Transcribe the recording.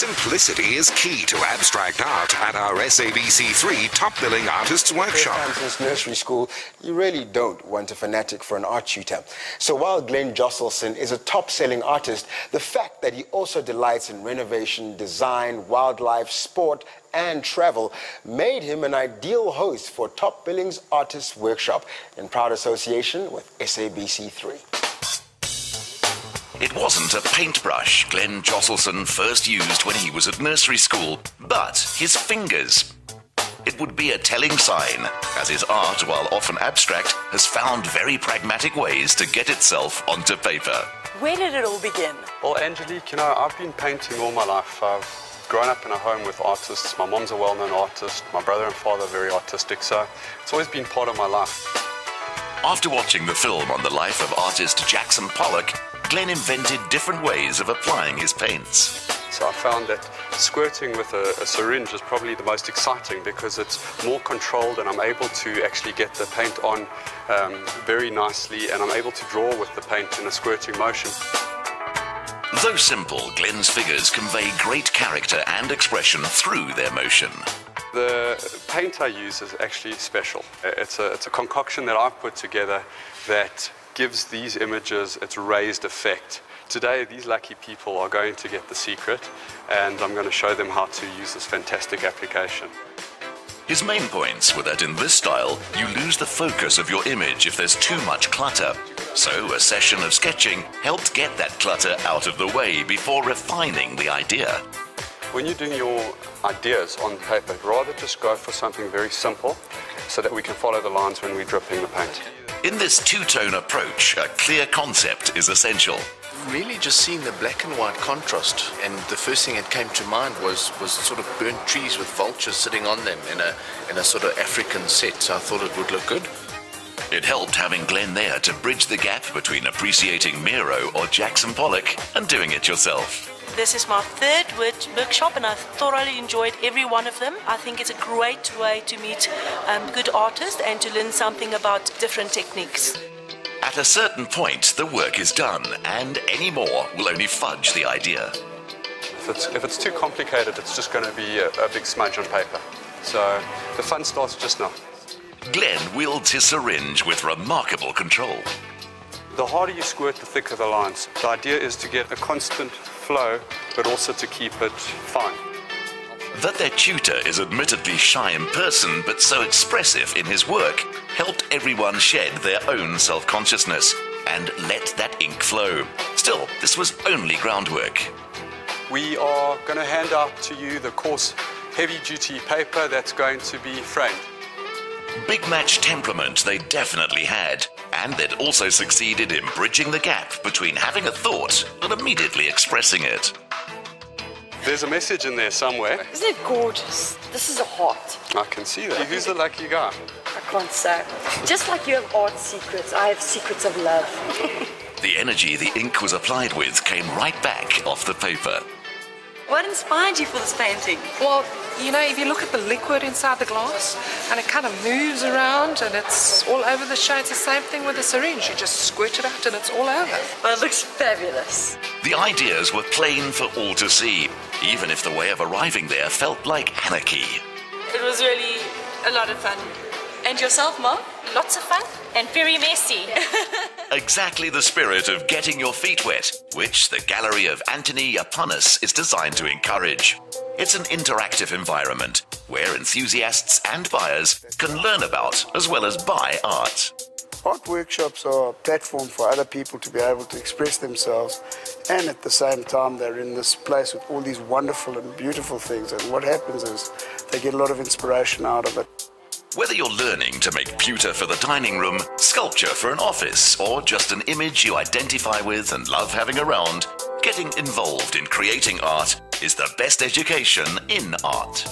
Simplicity is key to abstract art at our SABC3 Top Billing Artists Workshop. Since nursery school, you really don't want a fanatic for an art tutor. So while Glen Josselsohn is a top-selling artist, the fact that he also delights in renovation, design, wildlife, sport, and travel made him an ideal host for Top Billing's Artists Workshop in proud association with SABC3. It wasn't a paintbrush Glen Josselsohn first used when he was at nursery school, but his fingers. It would be a telling sign, as his art, while often abstract, has found very pragmatic ways to get itself onto paper. Where did it all begin? Well, Angelique, I've been painting all my life. I've grown up in a home with artists. My mom's a well-known artist. My brother and father are very artistic, so it's always been part of my life. After watching the film on the life of artist Jackson Pollock, Glen invented different ways of applying his paints. So I found that squirting with a syringe is probably the most exciting because it's more controlled and I'm able to actually get the paint on very nicely, and I'm able to draw with the paint in a squirting motion. Though simple, Glen's figures convey great character and expression through their motion. The paint I use is actually special. It's a concoction that I've put together that gives these images its raised effect. Today, these lucky people are going to get the secret, and I'm going to show them how to use this fantastic application. His main points were that in this style, you lose the focus of your image if there's too much clutter. So a session of sketching helped get that clutter out of the way before refining the idea. When you're doing your ideas on paper, rather just go for something very simple so that we can follow the lines when we're dripping the paint. In this two-tone approach, a clear concept is essential. Really just seeing the black and white contrast, and the first thing that came to mind was sort of burnt trees with vultures sitting on them in a sort of African set, so I thought it would look good. It helped having Glen there to bridge the gap between appreciating Miro or Jackson Pollock and doing it yourself. This is my third workshop and I thoroughly enjoyed every one of them. I think it's a great way to meet good artists and to learn something about different techniques. At a certain point, the work is done, and any more will only fudge the idea. If it's too complicated, it's just going to be a big smudge on paper. So the fun starts just now. Glen wields his syringe with remarkable control. The harder you squirt, the thicker the lines. The idea is to get a constant flow, but also to keep it fine. That their tutor is admittedly shy in person, but so expressive in his work, helped everyone shed their own self-consciousness and let that ink flow. Still, this was only groundwork. We are going to hand out to you the coarse, heavy-duty paper that's going to be framed. Big match temperament they definitely had, and they'd also succeeded in bridging the gap between having a thought and immediately expressing it. There's a message in there somewhere. Isn't it gorgeous? This is a heart. I can see that. Who's the lucky guy? I can't say. Just like you have art secrets, I have secrets of love. The energy the ink was applied with came right back off the paper. What inspired you for this painting? Well, if you look at the liquid inside the glass and it kind of moves around and it's all over the show, it's the same thing with the syringe. You just squirt it out and it's all over. Well, it looks fabulous. The ideas were plain for all to see, even if the way of arriving there felt like anarchy. It was really a lot of fun. And yourself, Mom? Lots of fun? And very messy. Exactly the spirit of getting your feet wet, which the gallery of Anthony Yapunis is designed to encourage. It's an interactive environment where enthusiasts and buyers can learn about as well as buy art. Art workshops are a platform for other people to be able to express themselves, and at the same time they're in this place with all these wonderful and beautiful things, and what happens is they get a lot of inspiration out of it. Whether you're learning to make pewter for the dining room, sculpture for an office, or just an image you identify with and love having around, getting involved in creating art is the best education in art.